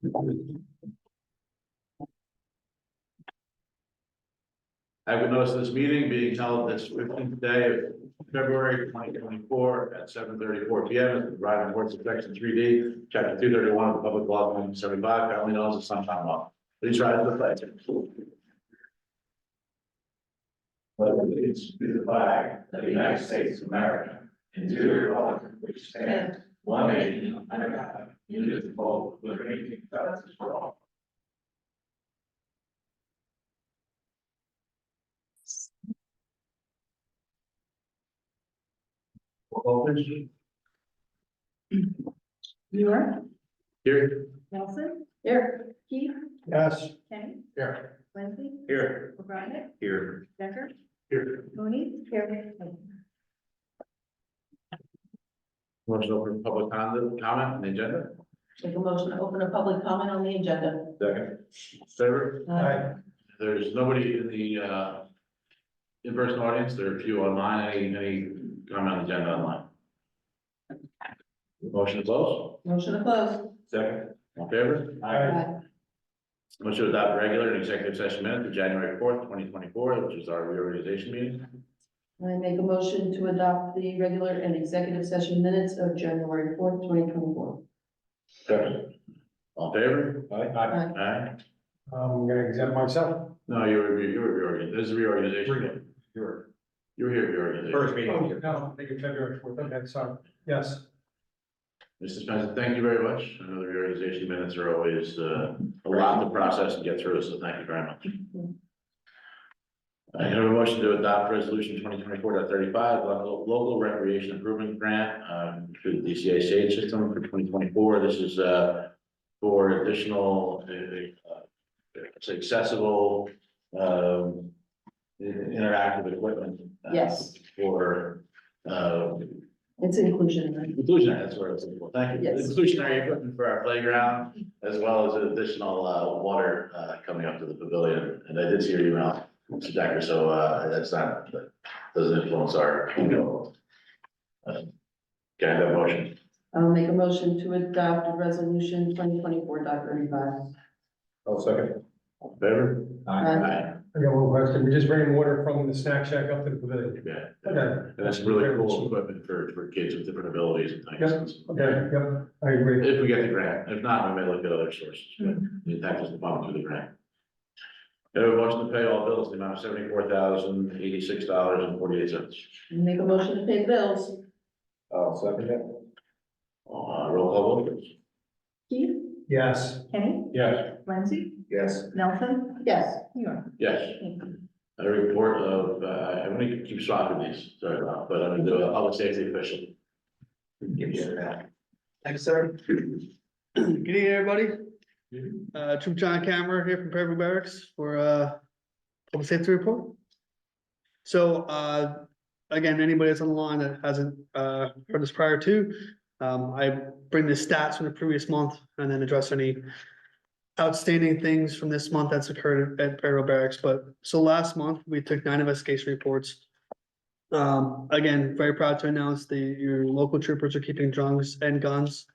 I would notice this meeting being held this 15th day of February 2024 at 7:34 p.m. in the Rhode Courts of Section 3D, Chapter 231 of the Public Law 175, commonly known as the Sunshine Law. Please rise to the pledge. Pledge allegiance to the flag of the United States of America and to the republic which stands one nation under God, indivisible, with liberty and justice for all. Muir, Here. Nelson. Here. Keith. Yes. Kenny. Here. Lindsay. Here. O'Brien. Here. Decker. Here. Mooney. Here. Motion open for public comment on the agenda. Make a motion to open a public comment on the agenda. Second. Favor? Aye. There's nobody in the in-person audience. There are a few online. Any comment on the agenda online? Motion to close. Motion to close. Second. All in favor? Aye. Motion to adopt regular and executive session minutes of January 4th, 2024, which is our reorganization meeting. I make a motion to adopt the regular and executive session minutes of January 4th, 2024. Second. All in favor? Aye. Aye. I'm gonna exempt myself. No, you were reorganized. This is reorganization. meeting. You were here, reorganization. First meeting. No, I think it's February 4th. Okay, sorry. Yes. Mr. Spencer, thank you very much. I know the reorganization minutes are always a lot to process and get through, so thank you very much. I have a motion to adopt resolution 2024-35, local recreation improvement grant through the DCA SAGE system for 2024. This is for additional accessible interactive equipment. Yes. For It's inclusion, right? inclusionary, that's where I was looking for. Thank you. Yes. Inclusionary equipment for our playground, as well as additional water coming up to the pavilion. And I did see your email, Mr. Decker, so that's not, that doesn't influence our, can I have a motion? I'll make a motion to adopt resolution 2024.35. I'll second. All in favor? Aye. I got one question. We're just bringing water from the snack shack up to the pavilion. Yeah. Okay. And that's really cool equipment for kids with different abilities and things. Okay, yep, I agree. If we get the grant, if not, we may look at other sources, but the tax is the problem through the grant. I have a motion to pay all bills, in the amount of $74,086.48. Make a motion to pay bills. I'll second that. Roll call vote, please. Keith. Yes. Kenny. Yes. Lindsay. Yes. Nelson. Yes. Muir. Yes. A report of, I'm gonna keep swapping these, sorry about, but I'm gonna do a public safety official. Give you that. Thanks, sir. Good evening, everybody. Troop John Cameron here from Fairview Barracks for public safety report. So again, anybody that's on the line that hasn't heard this prior to, I bring the stats from the previous month and then address any outstanding things from this month that's occurred at Fairview Barracks. But so last month we took 9 investigation reports. Again, very proud to announce your local troopers are keeping drunks and guns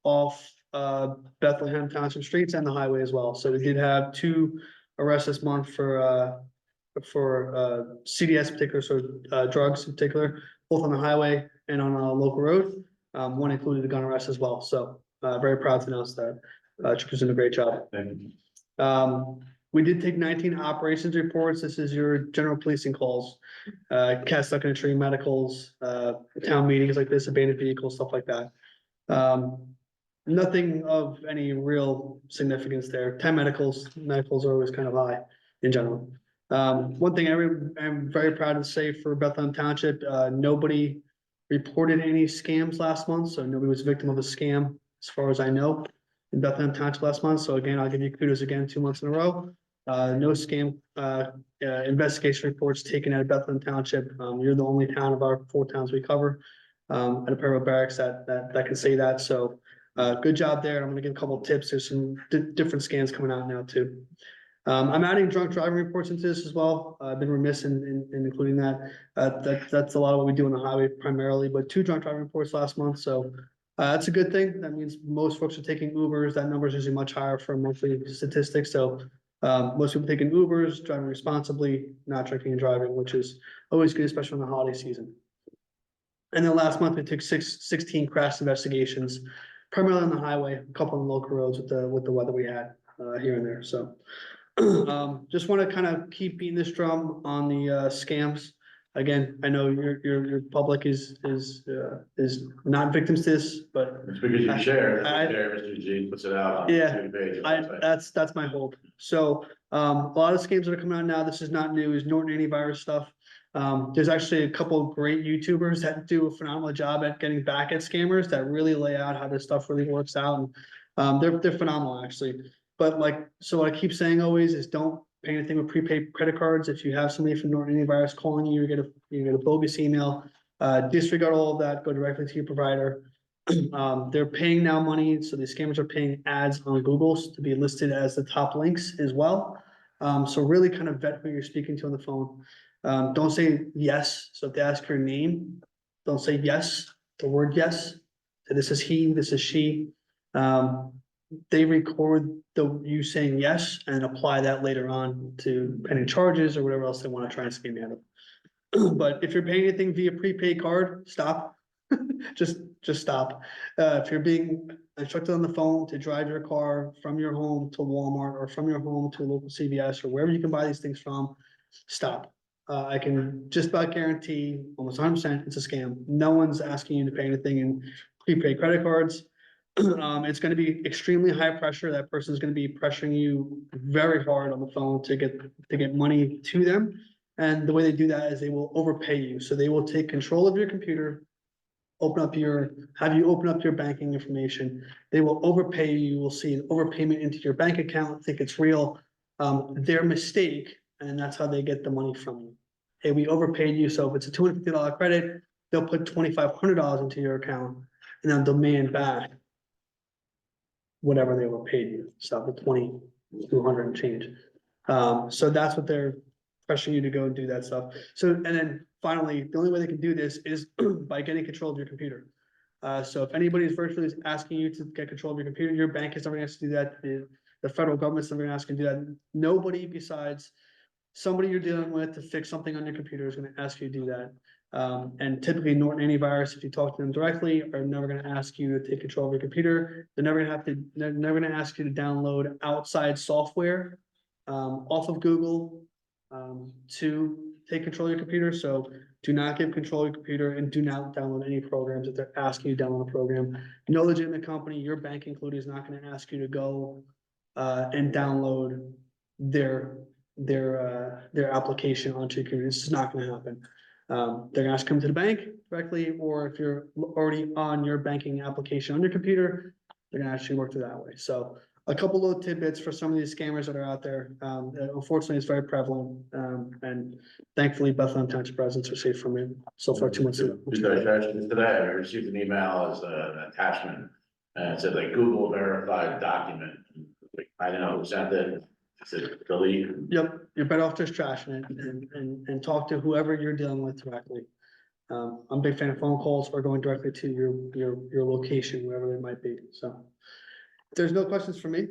off Bethlehem Township streets and the highway as well. So we did have 2 arrests this month for CDS in particular, so drugs in particular, both on the highway and on a local road. One included a gun arrest as well. So very proud to announce that. Troopers doing a great job. Thank you. We did take 19 operations reports. This is your general policing calls, cat stuck in a tree, medicals, town meetings like this, abandoned vehicles, stuff like that. Nothing of any real significance there. 10 medicals are always kind of high in general. One thing I'm very proud to say for Bethlehem Township, nobody reported any scams last month, so nobody was a victim of a scam as far as I know in Bethlehem Township last month. So again, I'll give you kudos again 2 months in a row. No scam investigation reports taken out of Bethlehem Township. You're the only town of our 4 towns we cover at a Fairview Barracks that can say that. So good job there. I'm going to give a couple of tips. There's some different scans coming out now too. I'm adding drunk driving reports into this as well. I've been remiss in including that. That's a lot of what we do on the highway primarily, but 2 drunk driving reports last month. So That's a good thing. That means most folks are taking Ubers. That number is usually much higher for monthly statistics. So most people taking Ubers, driving responsibly, not drinking and driving, which is always good, especially in the holiday season. And then last month, we took 16 crash investigations, primarily on the highway, a couple on local roads with the weather we had here and there. So just want to kind of keep beating this drum on the scams. Again, I know your public is not victims to this, but It's because you share, I- Mr. G puts it out on Yeah, the page. that's my hope. So a lot of scams that are coming out now, this is not new, is Norton antivirus stuff. There's actually a couple of great YouTubers that do a phenomenal job at getting back at scammers that really lay out how this stuff really works out. And they're phenomenal, actually. But like, so what I keep saying always is don't pay anything with prepaid credit cards. If you have somebody from Norton antivirus calling you, you get a bogus email. Disregard all of that, go directly to your provider. They're paying now money, so the scammers are paying ads on Google to be listed as the top links as well. So really kind of vet who you're speaking to on the phone. Don't say yes. So if they ask your name, don't say yes, the word yes. So this is he, this is she. They record you saying yes and apply that later on to pending charges or whatever else they want to try and scam you out of. But if you're paying anything via prepaid card, stop. Just stop. If you're being instructed on the phone to drive your car from your home to Walmart or from your home to a local CVS or wherever you can buy these things from, stop. I can just about guarantee almost 100% it's a scam. No one's asking you to pay anything in prepaid credit cards. It's going to be extremely high pressure. That person is going to be pressuring you very hard on the phone to get money to them. And the way they do that is they will overpay you. So they will take control of your computer, have you open up your banking information. They will overpay you. You will see an overpayment into your bank account, think it's real. Their mistake, and that's how they get the money from you. Hey, we overpaid you. So if it's a $250 credit, they'll put $2,500 into your account and they'll demand back whatever they overpaid you. So the 2,200 and change. So that's what they're pressuring you to go and do that stuff. So, and then finally, the only way they can do this is by getting control of your computer. So if anybody is virtually asking you to get control of your computer, your bank is never going to ask you to do that. The federal government's never going to ask you to do that. Nobody besides somebody you're dealing with to fix something on your computer is going to ask you to do that. And typically Norton antivirus, if you talk to them directly, are never going to ask you to take control of your computer. They're never going to ask you to download outside software off of Google to take control of your computer. So do not give control of your computer and do not download any programs if they're asking you to download a program. No legitimate company, your bank included, is not going to ask you to go and download their application onto your computer. This is not going to happen. They're gonna ask to come to the bank directly, or if you're already on your banking application on your computer, they're gonna actually work through that way. So a couple little tidbits for some of these scammers that are out there. Unfortunately, it's very prevalent. And thankfully Bethlehem Township residents are safe from it so far 2 months ago. Today, I received an email as an attachment, and it said like Google verified document. Like, I didn't know who sent it. It said delete. Yep, you're better off just trashing it and talk to whoever you're dealing with directly. I'm a big fan of phone calls or going directly to your location, wherever it might be. So if there's no questions for me.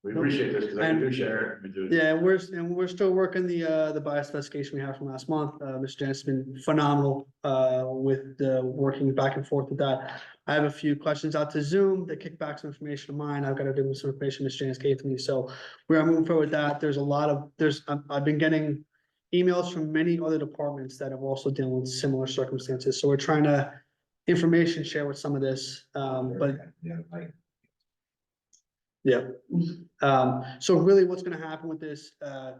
We appreciate this because I do share it. We do. Yeah, we're still working the bias investigation we have from last month. Mr. Janice has been phenomenal with the working back and forth with that. I have a few questions out to Zoom that kick back some information of mine. I've got to do some information Mr. Janice gave to me. So we are moving forward with that. I've been getting emails from many other departments that are also dealing with similar circumstances. So we're trying to information share with some of this, but yeah. So really what's gonna happen with this, to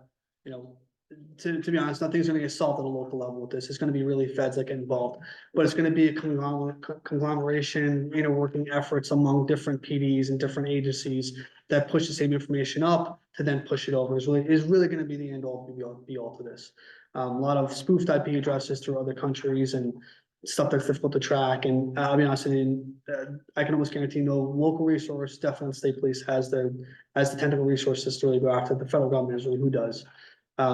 be honest, nothing's gonna get solved at a local level with this. It's gonna be really feds that get involved. But it's gonna be a conglomeration, working efforts among different PDs and different agencies that push the same information up to then push it over is really gonna be the end all be all to this. A lot of spoofed IP addresses through other countries and stuff that's difficult to track. And I'll be honest, I can almost guarantee no local resource, definitely state police has the technical resources to really go after. The federal government is really who does.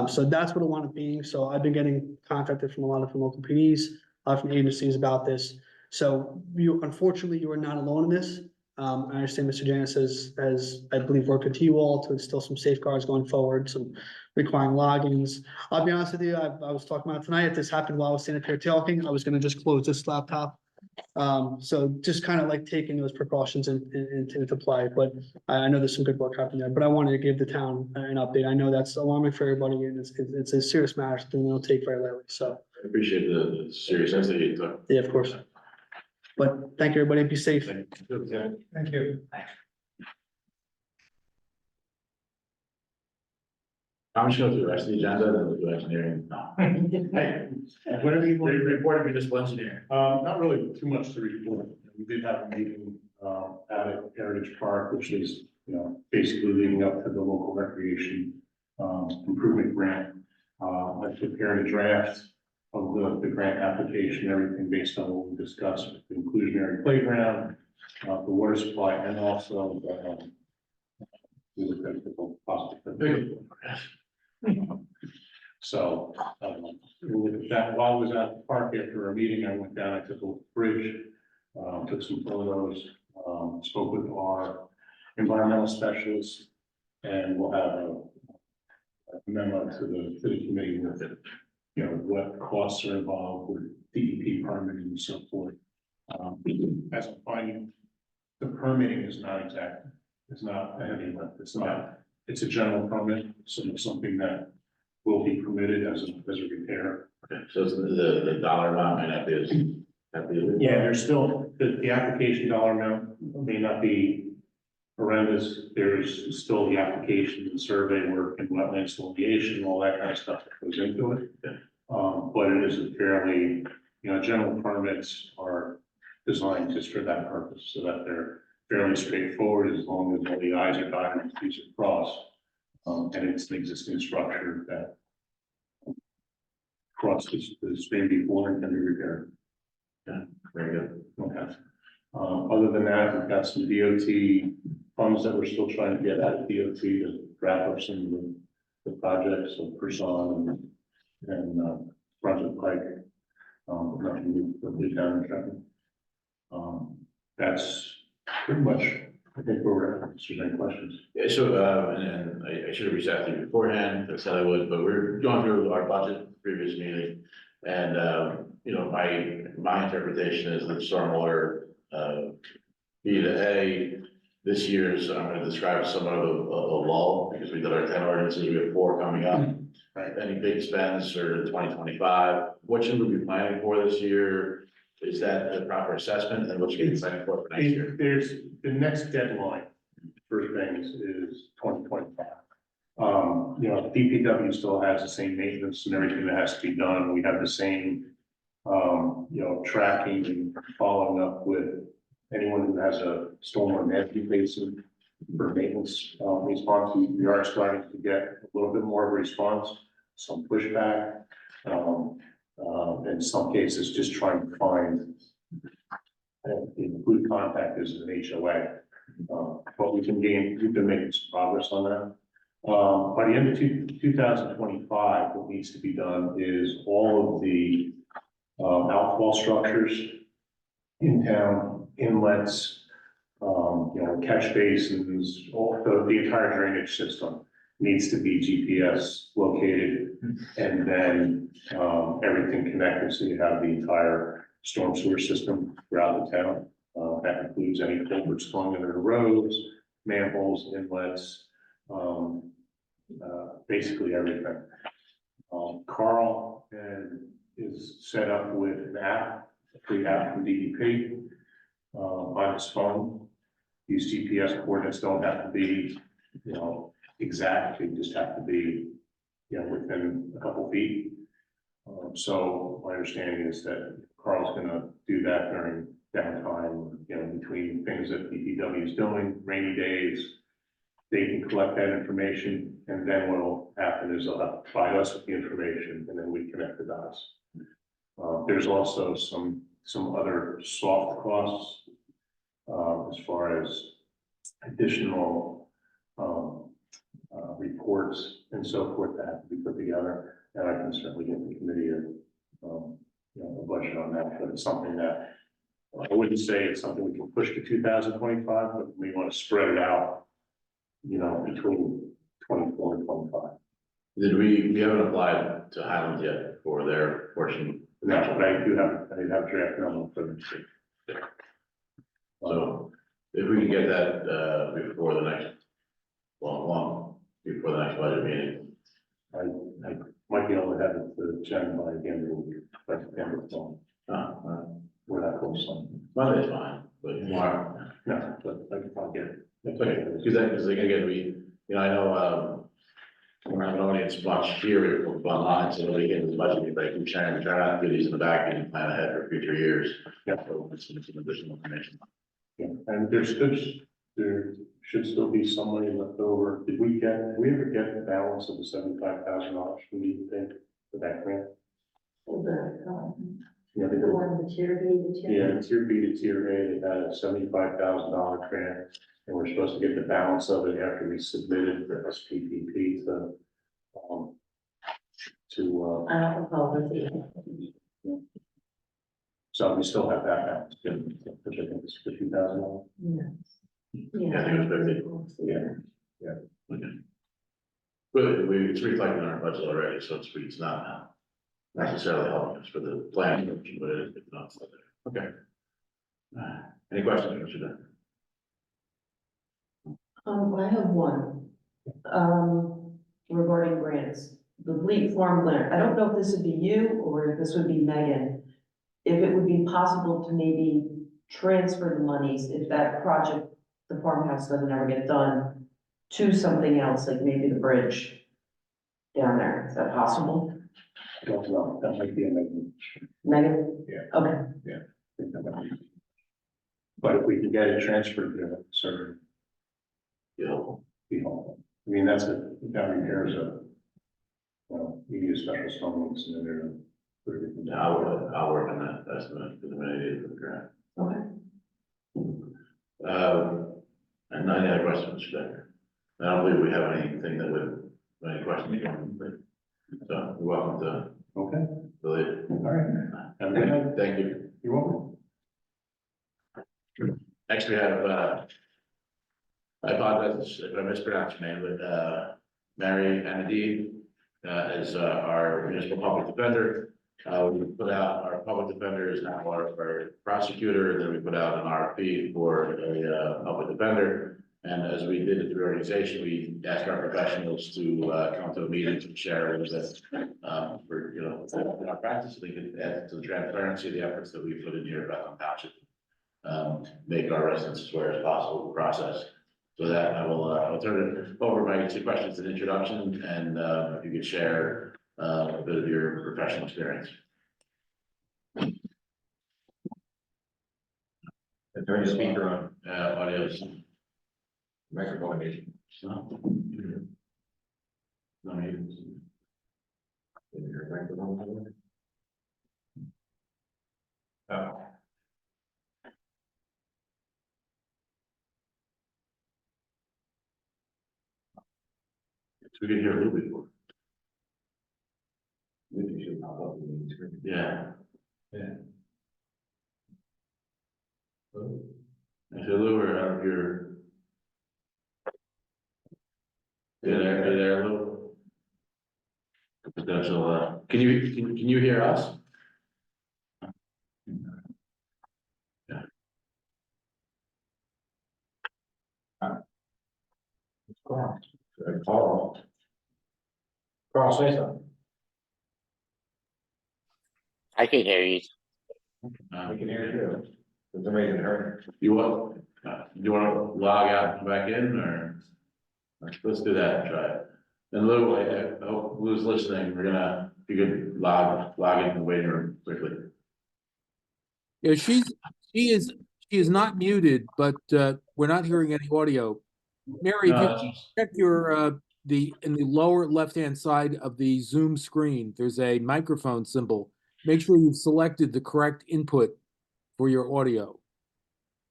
So that's what I want it being. So I've been getting contacted from a lot of local PDs, a lot from agencies about this. So unfortunately, you are not alone in this. I understand Mr. Janice has, I believe, worked with you all to instill some safeguards going forward, some requiring logins. I'll be honest with you, I was talking about tonight, if this happened while I was standing up here talking, I was gonna just close this laptop. So just kind of like taking those precautions into play, but I know there's some good work happening there, but I wanted to give the town an update. I know that's alarming for everybody, and it's a serious matter, something we don't take very lightly, so, I appreciate the seriousness that you took. yeah, of course. But thank you, everybody, be safe. Thank you. Thank you. I'm just going through the rest of the agenda, then we'll do engineering. No. Hey, whatever you want to report, municipal engineering. Not really too much to report. We did have a meeting, at Heritage Park, which is, basically leading up to the local recreation, improvement grant. I prepared a draft of the grant application, everything based on what we discussed, the inclusionary playground, the water supply, and also, we looked at the possible. So, that while I was at the park after a meeting, I went down, I took a bridge, took some photos, spoke with our environmental specialists, and we'll have a memo to the committee with it, what costs are involved with DEP permitting and so forth. As I'm finding, the permitting is not exact, it's not a heavy lift, it's a general permit, so it's something that will be permitted as a repair. Okay, so the dollar amount might not be as. Yeah, there's still, the application dollar amount may not be horrendous. There's still the application and survey work and wetlands delineation, all that kind of stuff that goes into it. Yeah. But it is a fairly, general permits are designed just for that purpose, so that they're fairly straightforward as long as all the i's are dotted and t's are crossed. And it's an existing structure that crossed the stream before and can be repaired. Very good. Okay. Other than that, we've got some DOT funds that we're still trying to get out of DOT to wrap up some of the projects, so Person and Project Pike. Nothing new for the town in Trenton. That's pretty much, I think, where we're at. Is there any questions? Yeah, so, and I should have reached out to you beforehand, I said I would, but we're going through our budget previous meeting. And, my interpretation is that stormwater, B to A, this year's, I'm gonna describe somewhat of a lull, because we did our 10 ordinances, we have 4 coming up. Right. Any big spends for 2025, what should we be planning for this year? Is that the proper assessment, and then what should we be planning for next year? There's the next deadline for things is 2025. DPW still has the same maintenance and everything that has to be done. We have the same, tracking and following up with anyone who has a stormwater management basin for maintenance response. We are starting to get a little bit more of a response, some pushback. In some cases, just trying to find good contact is an HOA. But we've been making some progress on that. By the end of 2025, what needs to be done is all of the outfall structures in town, inlets, catch basins, all the entire drainage system needs to be GPS located, and then everything connected, so you have the entire storm sewer system throughout the town. That includes any culverts going under the roads, manholes, inlets, basically everything. Carl is set up with an app, a free app from DEP on his phone. These GPS coordinates don't have to be, exact, they just have to be, within a couple feet. So my understanding is that Carl's gonna do that during downtime, between things that DPW is doing, rainy days. They can collect that information, and then what'll happen is they'll have to provide us with the information, and then we connect the dots. There's also some other soft costs, as far as additional reports and so forth that have to be put together. And I can certainly get the committee a budget on that, but it's something that I wouldn't say it's something we can push to 2025, but we want to spread it out, you know, between 24 and 25. We haven't applied to Highlands yet for their portion. No, but I do have draft number for them. So if we can get that, before the next, before the next budget meeting. I might be able to have it to the general by the end of the week, but the end of the month, we're not close on. Monday's fine, but tomorrow. No, but I can probably get it. It's okay, because again, I know, we're not an audience much here online, so nobody gets as much, but I keep trying not to do these in the back and plan ahead for future years. Yeah. So it's some additional information. Yeah, and there should still be some money left over. Did we ever get the balance of the $75,000 we need to pay for that grant? Yeah, they The did. one, the tier B, the tier. Yeah, tier B to tier A, they had a $75,000 grant, and we're supposed to get the balance of it after we submitted the SPPP to. I don't recall what the. So we still have that balance, which I think is $50,000. Yes. Yeah, I think it was Yeah. Okay. But it's reflected in our budget already, so it's not necessarily helping us for the planning, but it's not. Okay. Any questions, Mr. Dunn? I have one, regarding grants, the Bleak Farm grant. I don't know if this would be you or if this would be Megan. If it would be possible to maybe transfer the monies if that project, the farmhouse doesn't ever get done, to something else, like maybe the bridge down there. Is that possible? I don't know, that might be amazing. Megan? Yeah. Okay, But if we can get it transferred there, certainly Yeah. be helpful. I mean, that's a, down repairs of, well, you need a special stone links and then they're. Yeah, I'll work on that estimate for the minute for the grant. okay. And any other questions, Mr. Decker? I don't believe we have anything that would, any questions, so you're welcome to Okay, delete. all right. Have a good night. Thank you. You're welcome. Next, we have, I apologize if I mispronounced your name, but, Mary Anadie, is, our municipal public defender. We put out, our public defender is now our prosecutor, and then we put out an RFP for a, public defender. And as we did at the reorganization, we asked our professionals to, come to a meeting to share a little bit, for, in our practice, so they can add to the transparency of the efforts that we put in here about Township. Make our residents as aware as possible of the process. So that I'll turn it over by 2 questions and introduction, and if you could share a bit of your professional experience. Turn your speaker on, Audio. microphone is. No, you- Your microphone on? Oh. So we can hear a little bit more. Maybe you should pop up in the screen. Yeah. Yeah. If you're Lou, or out of your. Yeah, there, Lou. Potential, can you hear us? Carl. Carl. Carl, say something. I can hear you. We can hear you too. For some reason, heard. You want to log out and come back in, or? Let's do that and try it. And Lou, I hope Lou's listening, if you could log in the waiting room quickly. Yeah, she is not muted, but we're not hearing any audio. Mary, if you check your in the lower left-hand side of the Zoom screen, there's a microphone symbol. Make sure you've selected the correct input for your audio.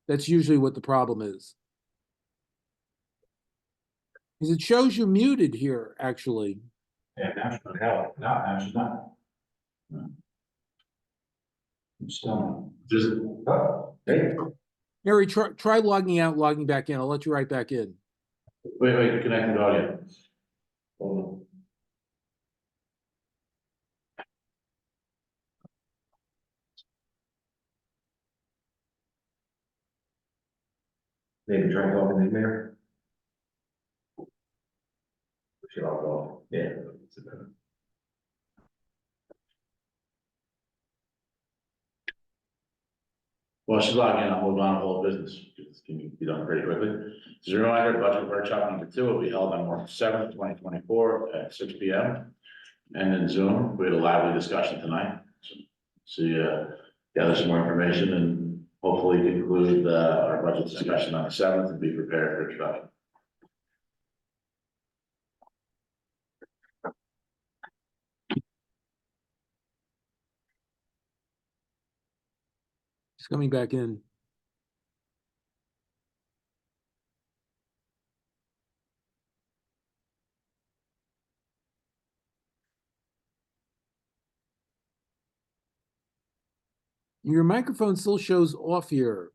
That's usually what the problem is. Because it shows you muted here, actually. Yeah, now she's not hell. No, now she's not. I'm still. Just, Oh. Hey, Mary, try logging out, logging back in. I'll let you right back in. Wait, connecting audio. Hold on. maybe try talking to the mayor. Should all go, yeah. Well, she's logging in, I'll move on to whole business. This can be done pretty quickly. As a reminder, budget workshop number 2 will be held on March 7th, 2024 at 6 p.m. And in Zoom, we had a lively discussion tonight. So, gather some more information and hopefully conclude, our budget discussion on the 7th and be prepared for introduction. He's coming back in. Your microphone still shows off here.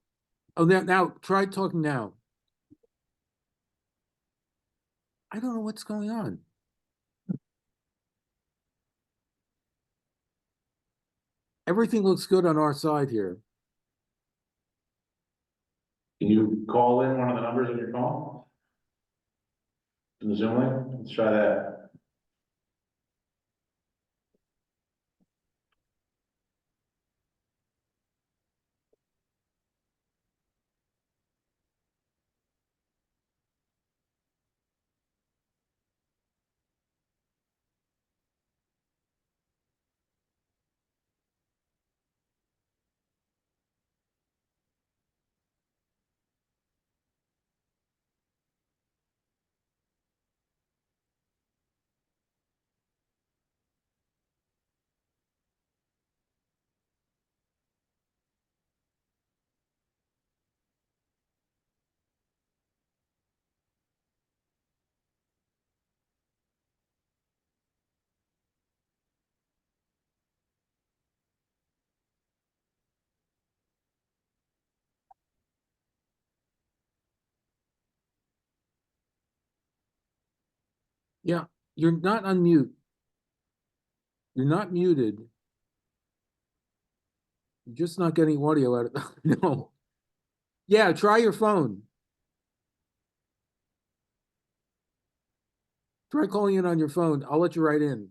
Oh, now try talking now. I don't know what's going on. Everything looks good on our side here. Can you call in one of the numbers on your phone? In the Zoom link? Let's try that. Yeah, you're not unmute. You're not muted. You're just not getting audio out of no. Yeah, try your phone. Try calling in on your phone. I'll let you right in.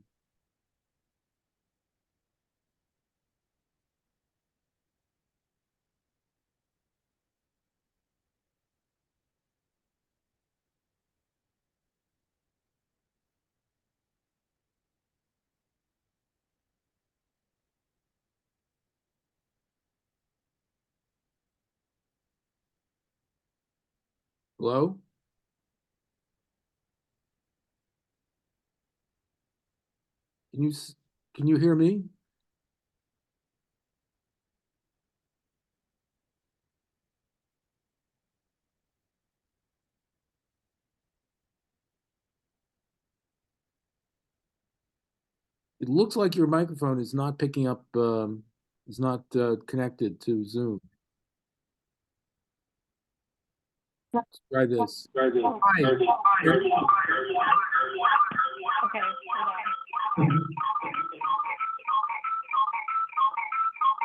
Hello? Can you hear me? It looks like your microphone is not picking up, is not connected to Zoom. Let's try this. Hi. Okay, hold on.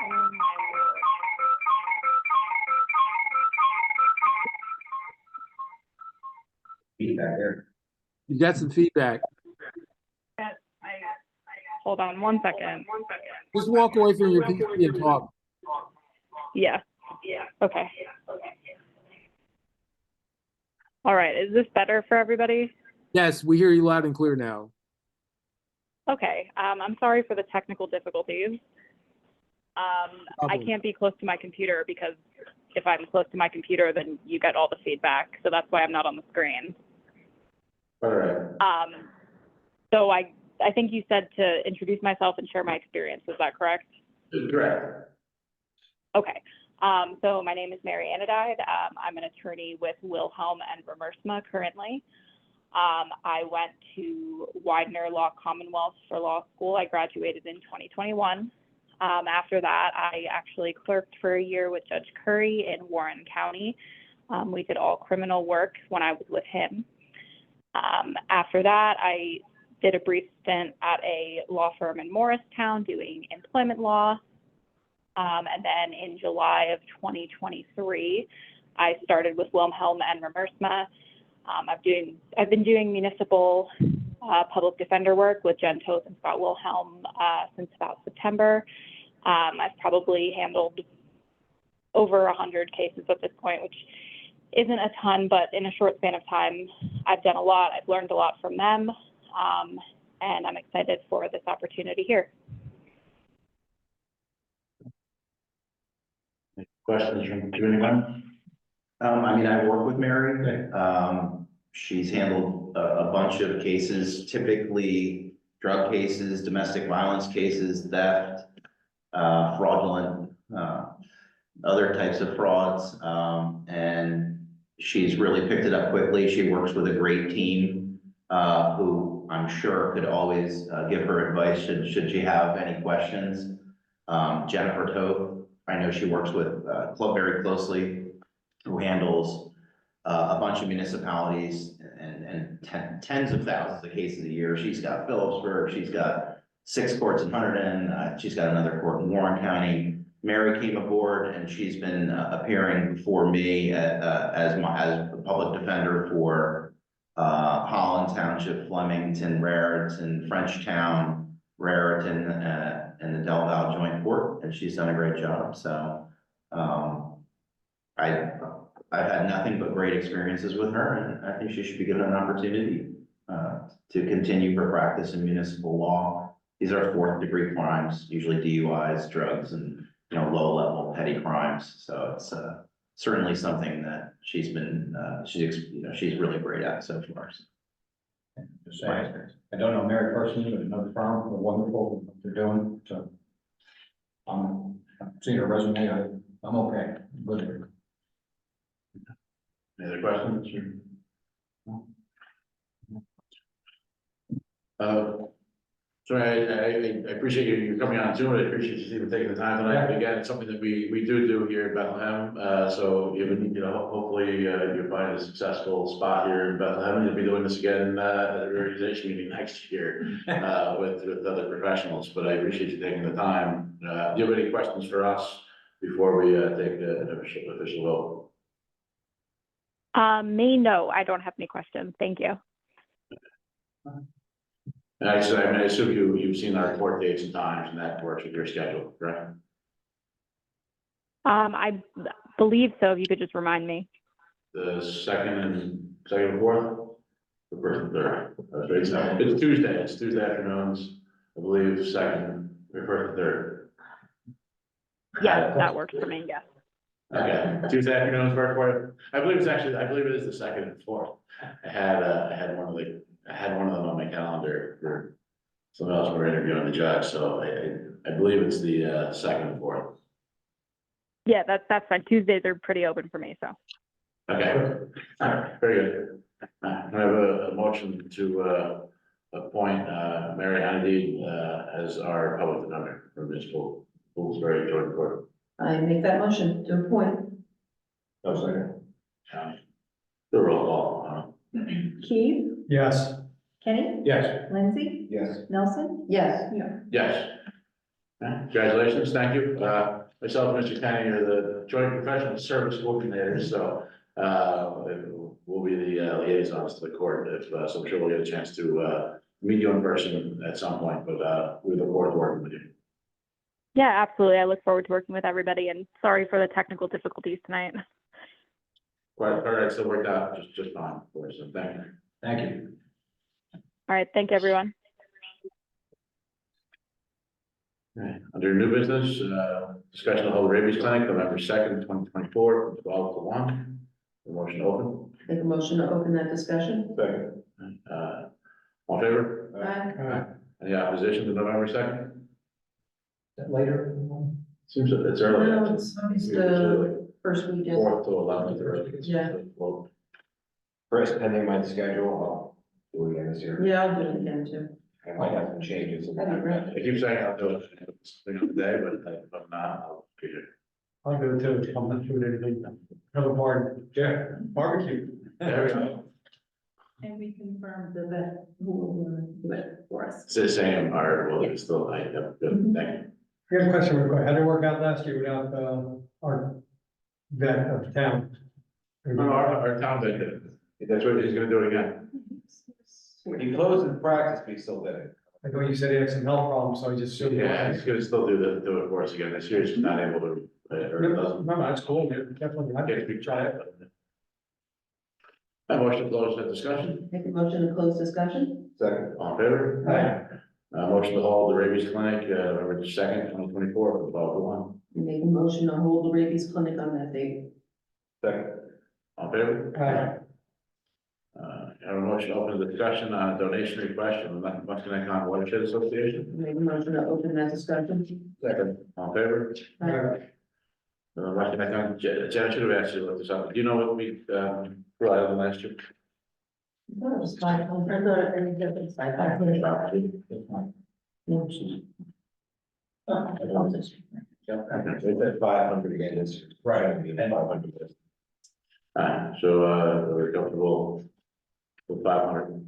Oh my word. Feedback there. You got some feedback. Hold on 1 second. Just walk away from your PC and talk. Yeah. Okay. All right, is this better for everybody? Yes, we hear you loud and clear now. Okay, I'm sorry for the technical difficulties. I Problem. can't be close to my computer because if I'm close to my computer, then you get all the feedback. So that's why I'm not on the screen. All right. So I think you said to introduce myself and share my experience. Is that correct? Correct. Okay. So my name is Mary Anadide. I'm an attorney with Wilhelm and Remersma currently. I went to Widener Law Commonwealth for law school. I graduated in 2021. After that, I actually clerked for a year with Judge Curry in Warren County. We did all criminal work when I was with him. After that, I did a brief stint at a law firm in Morristown doing employment law. And then in July of 2023, I started with Wilhelm and Remersma. I've been doing municipal public defender work with Jen Toth and Scott Wilhelm since about September. I've probably handled over 100 cases at this point, which isn't a ton, but in a short span of time, I've done a lot. I've learned a lot from them, and I'm excited for this opportunity here. Any questions from anyone? I mean, I work with Mary. She's handled a bunch of cases, typically drug cases, domestic violence cases, theft, fraudulent, other types of frauds. And she's really picked it up quickly. She works with a great team, who I'm sure could always give her advice should she have any questions. Jennifer Toth, I know she works with very closely, who handles a bunch of municipalities and tens of thousands of cases a year. She's got Phillipsburg, she's got 6 courts in Hunterdon, she's got another court in Warren County. Mary came aboard and she's been appearing before me as a public defender for Holland Township, Flemington, Raritan, Frenchtown, Raritan, and the Del Val Joint Court, and she's done a great job. So I've had nothing but great experiences with her, and I think she should be given an opportunity to continue her practice in municipal law. These are 4th-degree crimes, usually DUIs, drugs, and low-level petty crimes. So it's certainly something that she's been she's really great at so far. Just saying, I don't know Mary personally, but another firm, they're wonderful what they're doing, so. I've seen her resume, I'm okay with it. Any other questions? So I appreciate you coming on Zoom. I appreciate you even taking the time tonight. Again, it's something that we do here in Bethlehem. So even, hopefully you find a successful spot here in Bethlehem. You'll be doing this again at a organization meeting next year with other professionals. But I appreciate you taking the time. Do you have any questions for us before we take an official vote? No, I don't have any questions. Thank you. And I assume you've seen our court dates and times, and that works with your schedule, correct? I believe so. If you could just remind me. The second and fourth? The first and third. That's right. It's Tuesday. It's Tuesday afternoons, I believe, second, or first and third. Yes, that works for me. Yes. Okay, Tuesday afternoons work for you? I believe it is the second and fourth. I had one of them on my calendar for someone else we're interviewing the judge, so I believe it's the second and fourth. Yeah, that's fine. Tuesdays are pretty open for me, so. Okay, all right, very good. I have a motion to appoint Mary Anadid as our public defender for municipal Bloomsbury Joint Court. I make that motion to appoint No second. The roll call. Keith, Yes. Kenny, Yes. Lindsay, Yes. Nelson, yes. Yes. Congratulations, thank you. Myself and Mr. Kenny are the joint professional service coordinators, so we'll be the liaisons to the court. So I'm sure we'll get a chance to meet you in person at some point, but we look forward to working with you. Yeah, absolutely. I look forward to working with everybody, and sorry for the technical difficulties tonight. All right, so it worked out just fine for us, so thank you. Thank you. All right, thank you, everyone. Okay, under new business, discussion of hold rabies clinic, November 2nd, 2024, from 12 to 1. The motion open. Make a motion to open that discussion. Second. All in favor? Aye. Any opposition to November 2nd? Later? Seems that it's early. No, actually. it's the first weekend. 4th to 11th. or- Yeah. First, pending my schedule, I'll do it again this year. Yeah, I'll do it again too. I might have some changes. That'd be great. I keep saying I'll do it the day, but if I'm not, I'll be here. I'll do it too, I'm not doing anything. Have a barbecue. There we go. And we confirmed the vet who will do it for us. It's the same, or, well, it's still, I, good, thank you. I got a question real quick. How did it work out last year without, our vet of town? No, our town did it. That's what he's gonna do it again. When he closed his practice, we still did it. I know you said he had some health problems, so I just assumed. Yeah, he's gonna still do it for us again. This year he's not able to, or doesn't. No, that's cool, yeah, definitely. I guess we try it. I motion to close that discussion. Make a motion to close discussion? Second. All in favor? Aye. Motion to hold the rabies clinic, November 2nd, 2024, from 12 to 1. Make a motion to hold the rabies clinic on that date. Second. All in favor? Aye. I have a motion to open the discussion on a donation request from the Muscatine Watershed Association. Make a motion to open that discussion. Second. All in favor? Aye. Muscatine, Jen, I should have asked you to look this up. Do you know what we, provided them last year? I thought it was 500. I thought any difference, 500. No, she's- They said 500 again this year. Right. And 500. So, we're comfortable with 500.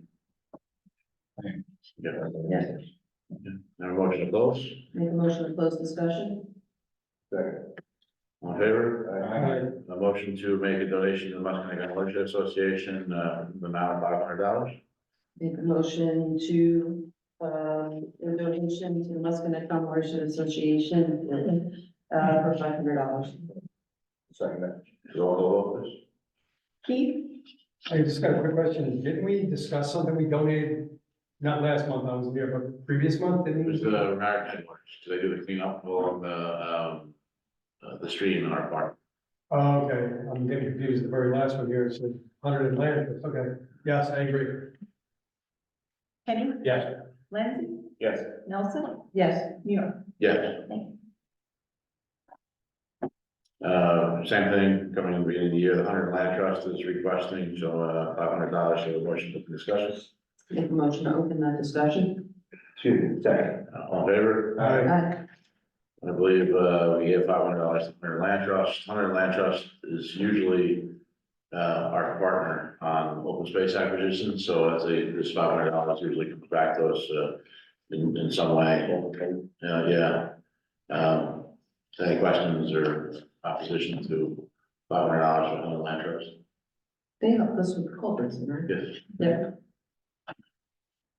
Yeah. Yes. Have a motion to close. Make a motion to close discussion. Second. All in favor? Aye. A motion to make a donation to the Muscatine Watershed Association, the amount of $500. Make a motion to, a donation to the Muscatine Watershed Association, for $500. Second. Roll call vote, please. Keith, I just got a quick question. Didn't we discuss something we donated, not last month, I was there, but previous month, didn't It was we? the American Headwaters, because they do the cleanup along the stream in our park. Oh, okay, I'm getting confused. The very last one here, it said 100 in land. Okay, yes, I agree. Kenny, Yes. Lindsay, Yes. Nelson, Yes. Muir. Yes. Thank Same thing, coming in the beginning of the year, the Hunter Land Trust is requesting, so, $500, so a motion to discussion. Make a motion to open that discussion. Excuse me, second. All in favor? Aye. I believe, we gave $500 to Hunter Land Trust. Hunter Land Trust is usually, our partner on open space acquisition, so this $500 usually comes back to us, in some way. Yeah. Any questions or opposition to $500 from Hunter Land Trust? They helped us with culverts, right? Yes. Yeah.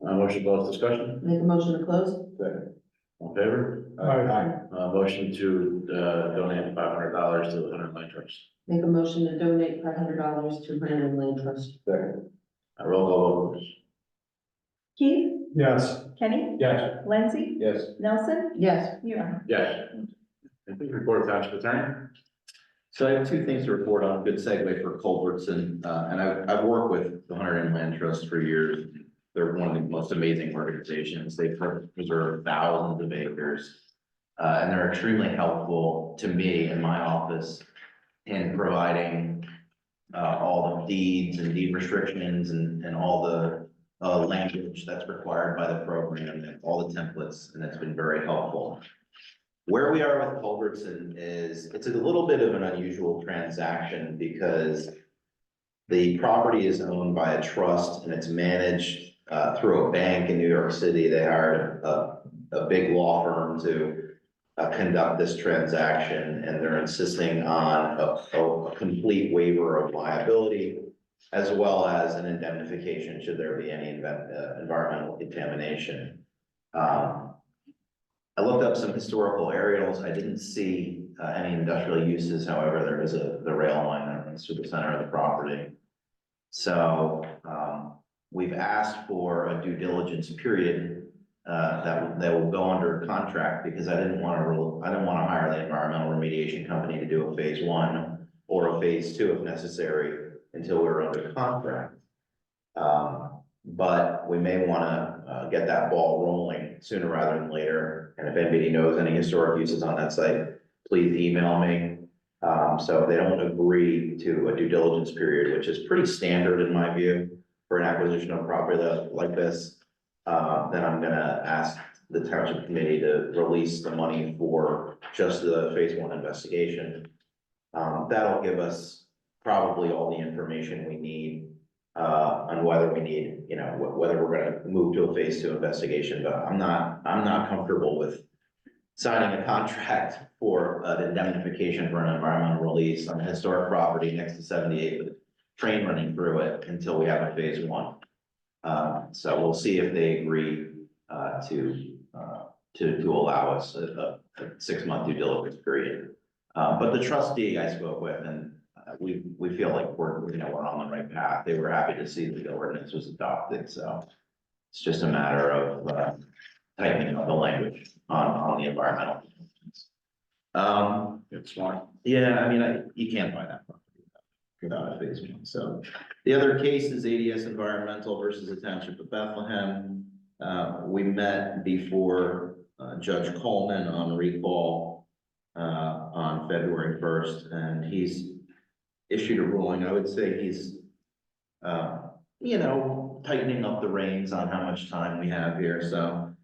Motion to close discussion, Make a motion to close. Second. all in favor? Aye. Motion to, donate $500 to the Hunter Land Trust. Make a motion to donate $500 to Brandon Land Trust. Second. Roll call vote, please. Keith, Yes. Kenny, Yes. Lindsay, Yes. Nelson, Yes. Muir. Yes. I think report of Township Attorney. So I have two things to report on, good segue for culverts, and I've worked with the Hunter Inland Trust for years. They're one of the most amazing organizations. They preserve thousands of acres. And they're extremely helpful to me in my office in providing all the deeds and deed restrictions and all the language that's required by the program and all the templates, and it's been very helpful. Where we are with Culbertson is, it's a little bit of an unusual transaction because the property is owned by a trust and it's managed through a bank in New York City. They hired a big law firm to conduct this transaction, and they're insisting on a complete waiver of liability as well as an indemnification should there be any environmental contamination. I looked up some historical aerials. I didn't see any industrial uses. However, there is the rail line that runs through the center of the property. So we've asked for a due diligence period that will go under contract, because I didn't want to hire the environmental remediation company to do a phase 1 or a phase 2 if necessary until we were under contract. But we may want to get that ball rolling sooner rather than later. And if anybody knows any historic uses on that site, please email me. So they don't agree to a due diligence period, which is pretty standard in my view for an acquisition of property like this. then I'm gonna ask the township committee to release the money for just the phase one investigation. That'll give us probably all the information we need, on whether we need, you know, whether we're gonna move to a phase two investigation, but I'm not comfortable with signing a contract for an indemnification for an environmental release on a historic property next to 78 with a train running through it until we have a phase one. So we'll see if they agree, to allow us a 6-month due diligence period. But the trustee I spoke with, and we feel like we're on the right path. They were happy to see that the ordinance was adopted, so it's just a matter of tightening up the language on the environmental. It's smart. Yeah, I mean, you can't buy that property without a phase one. So the other case is ADS Environmental versus the Township of Bethlehem. We met before Judge Coleman on recall on February 1st, and he's issued a ruling. I would say he's, tightening up the reins on how much time we have here. So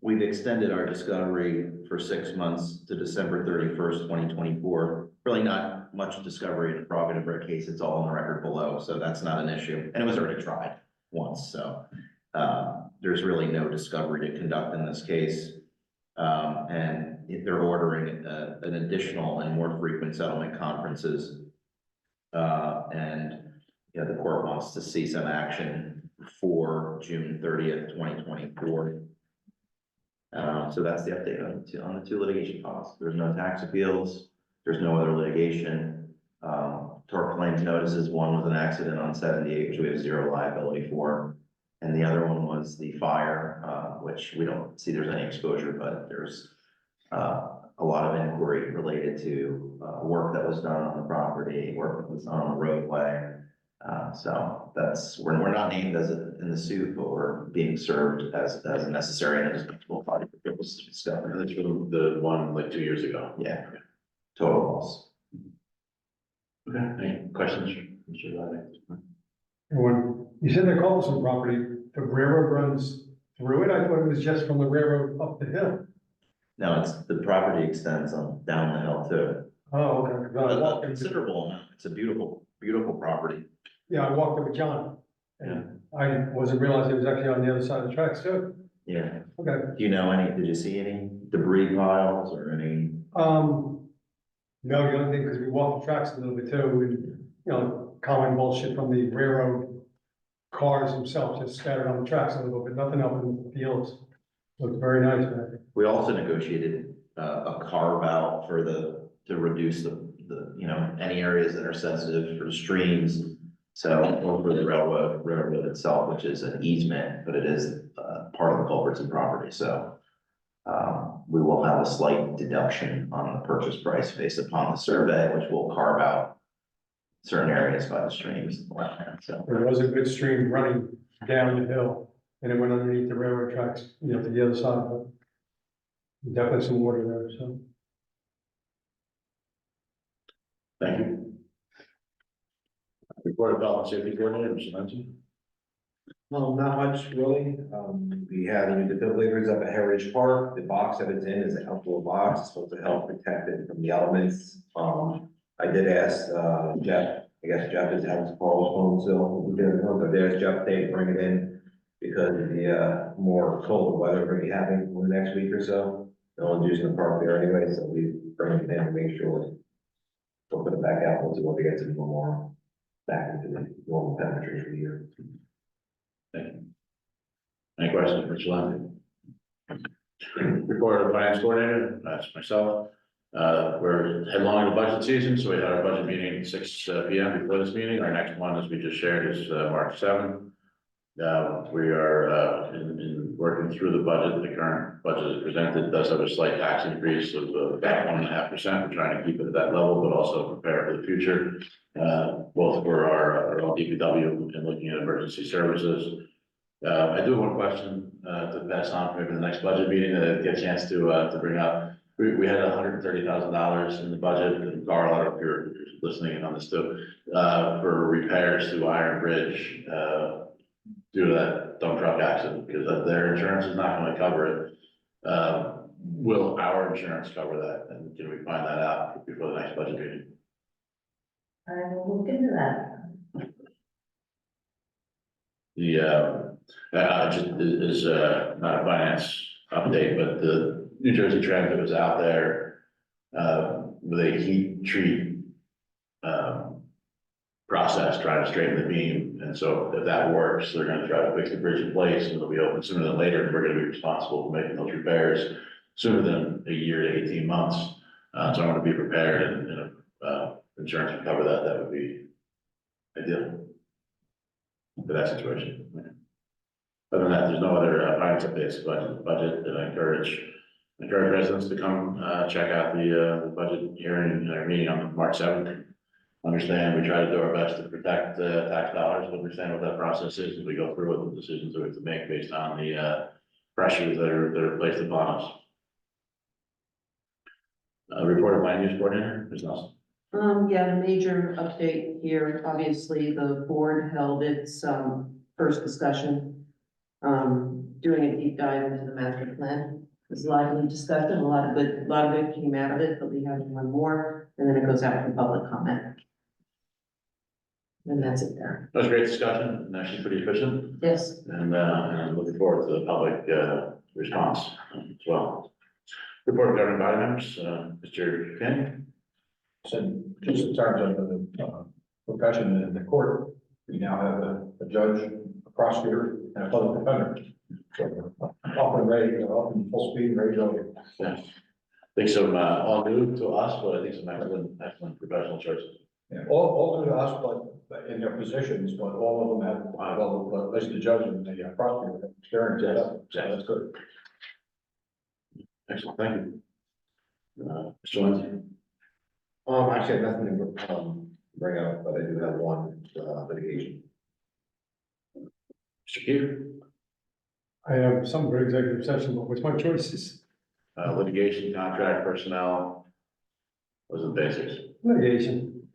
we've extended our discovery for 6 months to December 31st, 2024. Really not much discovery in a prerogative right case. It's all on the record below, so that's not an issue. And it was already tried once, so there's really no discovery to conduct in this case. And they're ordering an additional and more frequent settlement conferences. And the court wants to see some action for June 30th, 2024. So that's the update on the two litigation files. There's no tax appeals. There's no other litigation. Tort claims notices. One was an accident on 78, which we have zero liability for. And the other one was the fire, which we don't see there's any exposure, but there's a lot of inquiry related to work that was done on the property, work that was done on the roadway. So we're not named as in the suit, but we're being served as a necessary and indispensable party for purposes of discovery. That's for the one like 2 years ago. Yeah, total loss. Okay, any questions, Mr. Riley? When you said they're called some property, the railroad runs through it. I thought it was just from the railroad up the hill. No, the property extends on down the hill too. Oh, okay. 'Cause I walked A into- considerable amount. It's a beautiful, beautiful property. Yeah, I walked up with John. And I wasn't realizing it was actually on the other side of the tracks too. Yeah. Okay. Do you know did you see any debris piles or any? No, the only thing, because we walked the tracks a little bit too, and, common bullshit from the railroad cars themselves, just scattered on the tracks a little bit, nothing up in the fields. Looked very nice, man. We also negotiated a carve out to reduce the any areas that are sensitive for streams. So over the railroad itself, which is an easement, but it is part of the Culbertson property. So we will have a slight deduction on the purchase price based upon the survey, which will carve out certain areas by the streams. So There was a good stream running down the hill, and it went underneath the railroad tracks, to the other side, but definitely some water there, so. Thank you. Report of health and safety coordinator, Mr. Lindsay. No, not much really. We have the new defibrillators up at Heritage Park. The box that it's in is an outdoor box. It's supposed to help protect it from the elements. I did ask, Jeff, I guess Jeff is having Carl's phone still. We didn't know, but there's Jeff Day to bring it in because of the, more colder weather we're gonna be having for the next week or so. No one's using the park there anyway, so we bring it in to make sure. We'll put it back out once we get to more back into the normal temperatures for the year. Thank you. Any questions for Mr. Lindsay? Report of the finance coordinator, that's myself. We're headlong in the budget season, so we had our budget meeting at 6 p.m. before this meeting. Our next one, as we just shared, is March 7th. We are in working through the budget. The current budget is presented does have a slight tax increase of about 1.5%. We're trying to keep it at that level, but also prepare for the future, both for our own DPW and looking at emergency services. I do have one question to pass on for maybe the next budget meeting that I didn't get a chance to bring up. We had $130,000 in the budget, and Carl, I don't know if you're listening in on this too, for repairs to Iron Bridge. due to that dump truck accident, because their insurance is not gonna cover it. Will our insurance cover that, and can we find that out before the next budget meeting? I will look into that. Just is not a finance update, but the New Jersey Transit was out there with a heat treat process, trying to straighten the beam, and so if that works, they're gonna try to fix the bridge in place, and it'll be open sooner than later, and we're gonna be responsible for making those repairs sooner than a year to 18 months. So I want to be prepared, and if insurance would cover that, that would be ideal for that situation. Other than that, there's no other finance updates, budget, and I encourage residents to come check out the budget hearing and our meeting on March 7th. Understand, we try to do our best to protect tax dollars, but understand what that process is as we go through it, the decisions that we have to make based on the pressures that are placed upon us. Report of land use coordinator, Ms. Nelson. Yeah, the major update here, obviously, the board held its, first discussion, doing a deep dive into the master plan. There's a lot of discussion, a lot of good came out of it, but we have one more, and then it goes out for public comment. And that's it there. That was a great discussion, and actually pretty efficient, Yes. and I'm looking forward to the public response as well. Report of government body members, Mr. King. So just in terms of the profession in the court, we now have a judge, a prosecutor, and a public defender. So often ready, often full speed, ready to go. Yes. I think some all new to us, but I think some excellent professional choices. Yeah, all new to us, but in their positions, but all of them have, well, at least the judge and the prosecutor have experience. Yes. So that's good. Excellent, thank you. Mr. Lindsay. Actually, I have nothing to, bring up, but I do have one, litigation. Mr. Keith. I have some for executive session, but what's my choices? Litigation, contract, personnel. Those are the basics. Litigation.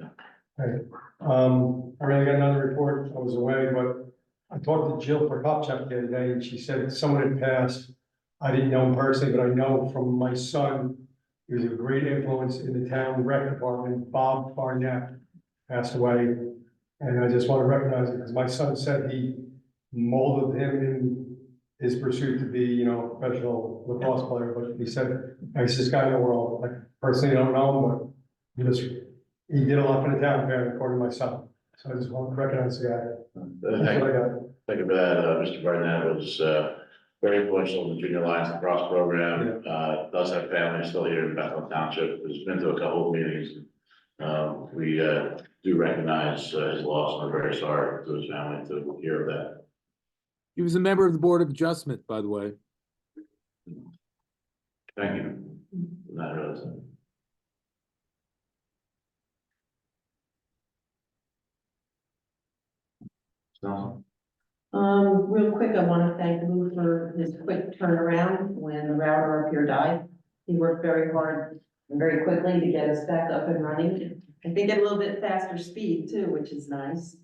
Right, I really got another report, I was away, but I talked to Jill Prokopchak the other day, and she said someone had passed. I didn't know him personally, but I know from my son, he was a great influence in the town rec department, Bob Barnett passed away. And I just want to recognize it, because my son said he molded him in his pursuit to be, you know, a professional lacrosse player, but he said, nicest guy in the world. Like, personally, don't know him, but he did a lot for the town, according to my son. So I just want to recognize the guy. That's what I got. Thank you for that. Mr. Barnett was very influential in the junior Lions lacrosse program. Does have family still here in Bethlehem Township. Has been to a couple of meetings. We do recognize his loss, and we're very sorry to his family to hear of that. He was a member of the Board of Adjustment, by the way. Thank you. Not really. So, Real quick, I want to thank Lou for his quick turnaround when the router up here died. He worked very hard and very quickly to get us back up and running. I think at a little bit faster speed too, which is nice.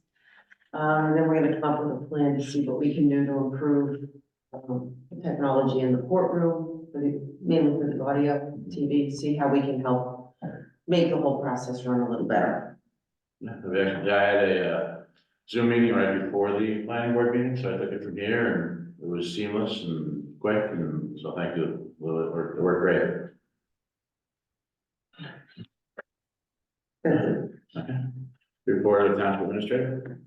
And then we're gonna come up with a plan to see what we can do to improve the technology in the courtroom, mainly for the audio, TV, see how we can help make the whole process run a little better. yeah, I had a Zoom meeting right before the planning board meeting, so I took it from here, and it was seamless and quick, and so thank you. Well, it worked great. Okay. Report of the township administrator.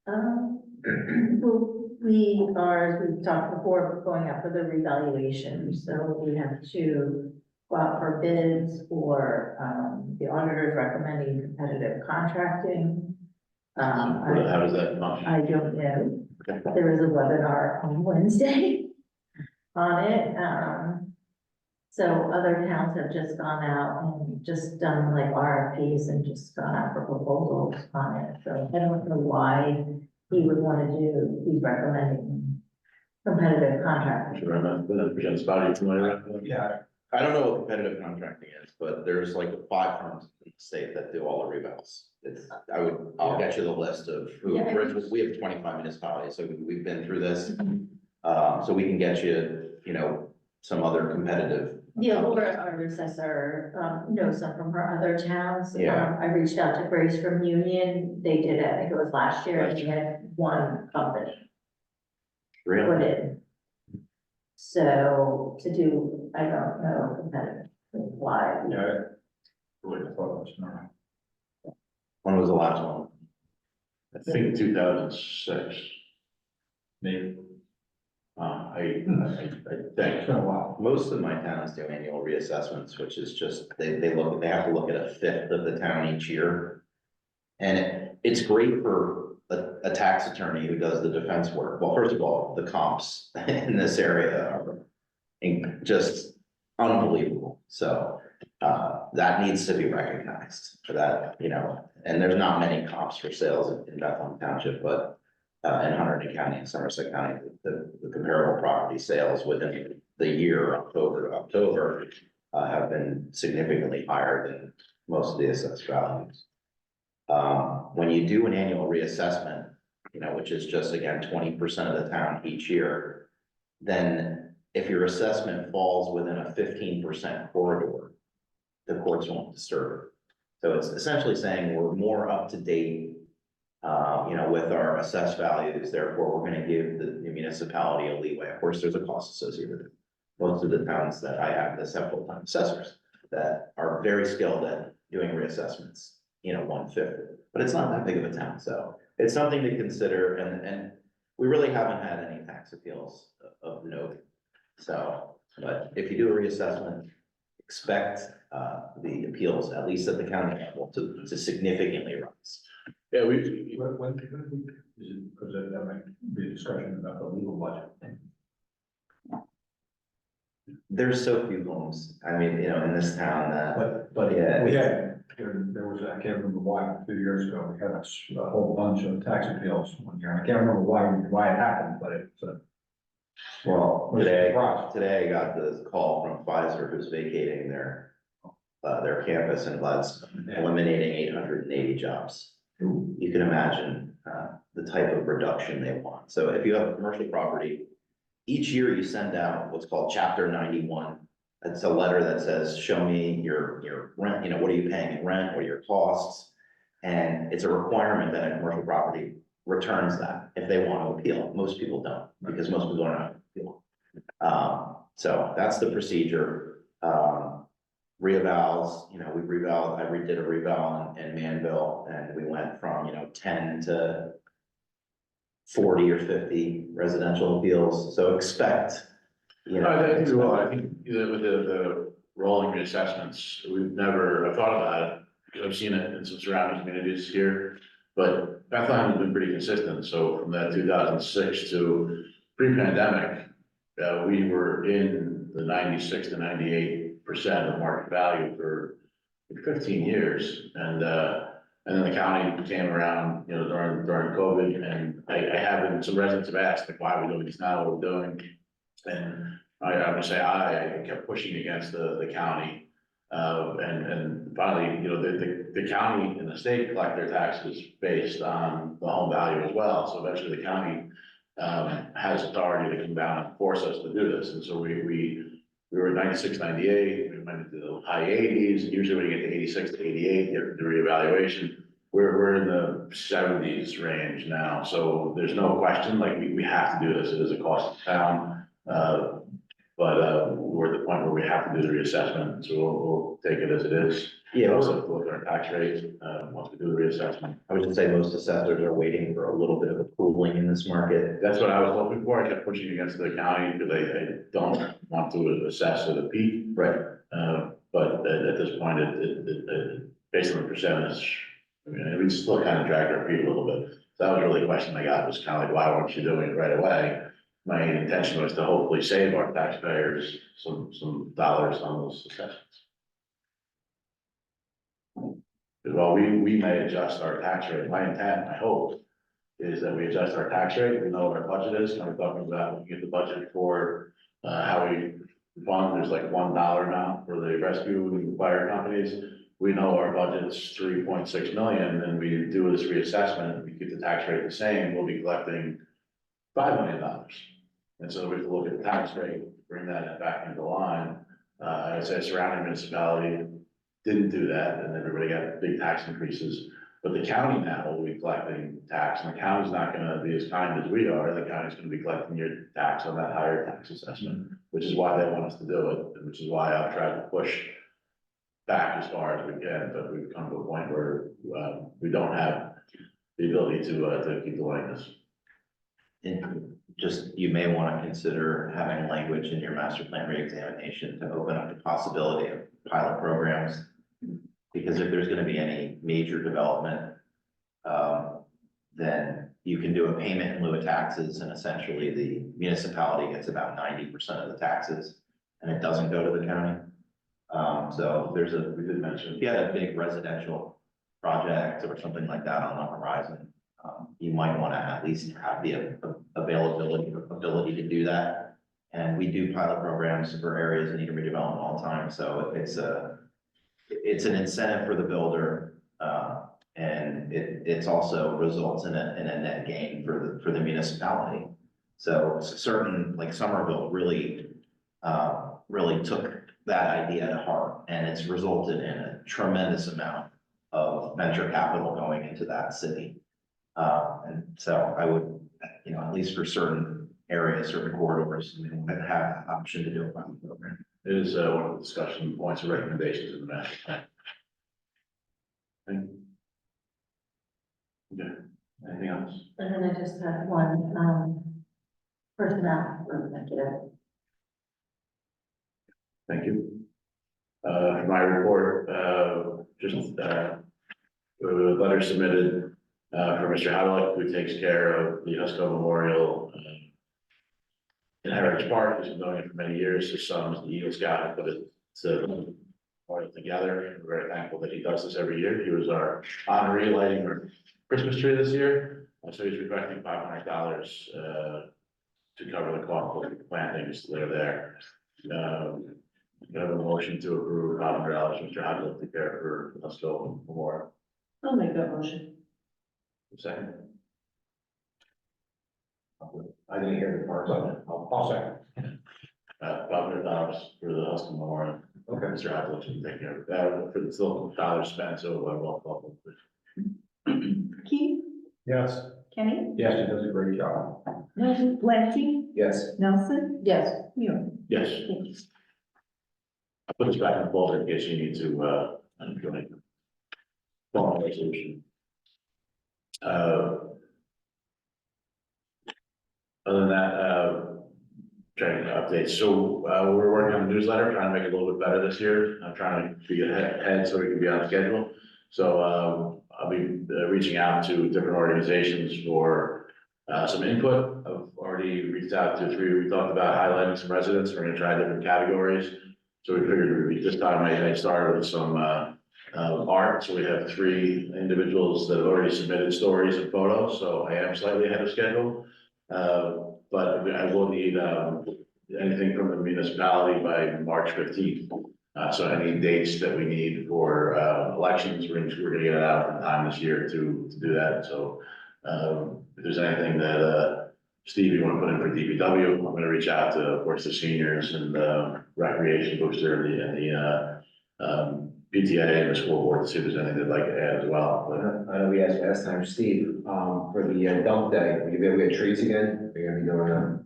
Well, we are, as we've talked before, going out for the revaluation, so we have to go out for bids for, the auditors recommending competitive contracting. How does that function? I don't know. Okay. There is a webinar on Wednesday on it. So other towns have just gone out and just done like RFPs and just gone out for proposals on it. So I don't know why he would want to do, he's recommending competitive contracting. Sure, I'm not, Jen Spotty, you familiar with that? Yeah, I don't know what competitive contracting is, but there's like 5 firms in the state that do all the revals. I'll get you the list of who, Yeah. we have 25 municipalities, so we've been through this. So we can get you, some other competitive. Yeah, Laura, our assessor, knows some from her other towns. Yeah. I reached out to Grace from Union. They did it, I think it was last year, and we had one company Really? put in. So to do, I don't know, competitive, why. Yeah. Really thought it was not. When was the last one? I think 2006. Maybe. I think. It's been a while. Most of my towns do annual reassessments, which is just, they have to look at a fifth of the town each year. And it's great for a tax attorney who does the defense work. Well, first of all, the comps in this area are just unbelievable. So, that needs to be recognized for that, and there's not many comps for sales in Bethlehem Township, but in Hunterdon County and Somerset County, the comparable property sales within the year, October to October, have been significantly higher than most of the assessed values. When you do an annual reassessment, which is just, again, 20% of the town each year, then if your assessment falls within a 15% corridor, the courts won't disturb it. So it's essentially saying we're more up to date, with our assessed values, therefore we're gonna give the municipality a leeway. Of course, there's a cost associated with it. Most of the towns that I have full-time assessors that are very skilled at doing reassessments, 1/5, but it's not that big of a town, so it's something to consider, and we really haven't had any tax appeals of note. So, but if you do a reassessment, expect the appeals, at least at the county level, to significantly rise. Yeah, When is it, because that might be a discussion about the legal budget. There's so few homes, I mean, in this town that, But yeah, we had, there was, I can't remember why, a few years ago, we had a whole bunch of tax appeals one year. I can't remember why it happened, but it's well, Was today surprised. I got the call from Pfizer who's vacating their campus in Gladstone, eliminating 880 jobs. You can imagine the type of reduction they want. So if you have a commercial property, each year you send out what's called Chapter 91. It's a letter that says, show me your rent, what are you paying in rent, what are your costs? And it's a requirement that a commercial property returns that if they want to appeal. Most people don't, because most people don't have to appeal. So that's the procedure. Reavals, we reval, I redid a reval in Manville, and we went from, 10 to 40 or 50 residential appeals, so expect, I think we will. I think with the rolling reassessments, I've thought about it, because I've seen it in some surrounding communities here. But Bethlehem has been pretty consistent, so from that 2006 to pre-pandemic, we were in the 96 to 98% of market value for 15 years. And then the county came around, during COVID, and I have some residents have asked, like, why are we doing this now, what are we doing? And I would say, I kept pushing against the county. And finally, the county and the state collect their taxes based on the home value as well. So eventually the county has authority to come down and force us to do this. And so we were at 96, 98, we went into the high 80s. Usually when you get to 86 to 88, you have to do reevaluation. We're in the 70s range now. So there's no question, like we have to do this. It is a cost to town. But we're at the point where we have to do the reassessment, so we'll take it as it is. Yeah, We also have to look at our tax rates, once we do the reassessment. I would say most assessors are waiting for a little bit of a cooling in this market. That's what I was hoping for. I kept pushing against the county because I don't want to assess at a peak. Right. But at this point, it based on the percentage, we still kind of dragged our feet a little bit. So that was really the question I got, was kind of like, why weren't you doing it right away? My intention was to hopefully save our taxpayers some dollars on those assessments. Well, we may adjust our tax rate. My intent, my hope, is that we adjust our tax rate. We know what our budget is. And we're talking about looking at the budget for how we fund. There's like $1 amount for the rescue and fire companies. we know our budget's 3.6 million, and we do this reassessment, we keep the tax rate the same, we'll be collecting $5 million. And so we have to look at the tax rate, bring that back into line. I'd say surrounding municipality didn't do that, and everybody got big tax increases. But the county now will be collecting tax, and the county's not gonna be as kind as we are. The county's gonna be collecting your tax on that higher tax assessment, which is why they want us to do it, and which is why I've tried to push back as far as we can, but we've come to a point where, we don't have the ability to keep delaying this. And just, you may want to consider having language in your master plan reexamination to open up the possibility of pilot programs. Because if there's gonna be any major development, then you can do a payment in lieu of taxes, and essentially the municipality gets about 90% of the taxes, and it doesn't go to the county. So there's we did mention, if you had a big residential project or something like that on the horizon, you might want to at least have the ability to do that. And we do pilot programs for areas that need redevelopment all the time, so it's an incentive for the builder, and it's also results in a net gain for the municipality. So certain, like Somerville really took that idea to heart, and it's resulted in a tremendous amount of venture capital going into that city. And so I would, at least for certain areas, certain corridors, have the option to do a pilot program. It is one of the discussion points and recommendations in the master plan. Okay, anything else? And then I just had one, personnel for executive. Thank you. For my report, just a letter submitted for Mr. Haddock, who takes care of the Husco Memorial in Heritage Park. He's been doing it for many years. His son was the Eagle Scout and put it together. We're very thankful that he does this every year. He was our honoree lighting our Christmas tree this year. So he's requesting $500 to cover the cost of the plantings that are there. I have a motion to approve $500, Mr. Haddock, to care for Husco Memorial. I'll make that motion. Second. I didn't hear the part, so I'll second. $500 for the Husco Memorial. Okay. Mr. Haddock can take care of that for the still dollars spent, so well. Keith, Yes. Kenny, Yes, he does a great job. Blancy, Yes. Nelson, Yes. Muir. Yes, Thank you. I'll put this back in the folder in case you need to, join. Formal resolution. Other than that, trying to update, so, we're working on a newsletter, trying to make it a little bit better this year. I'm trying to be ahead so we can be on schedule. So, I'll be reaching out to different organizations for, some input. I've already reached out to 3, we talked about highlighting some residents, we're gonna try different categories. So we figured this time I started with some, art, so we have 3 individuals that have already submitted stories and photos, so I am slightly ahead of schedule. But I will need, anything from the municipality by March 15th. So any dates that we need for, elections, we're gonna get it out in time this year to do that, so. If there's anything that, Steve, you wanna put in for DPW, I'm gonna reach out to, of course, the seniors and the recreation booster and the PTA and the school board to see if there's anything they'd like to add as well. But I know we asked last time, Steve, for the dump day, will you be able to get trees again? Are you gonna be doing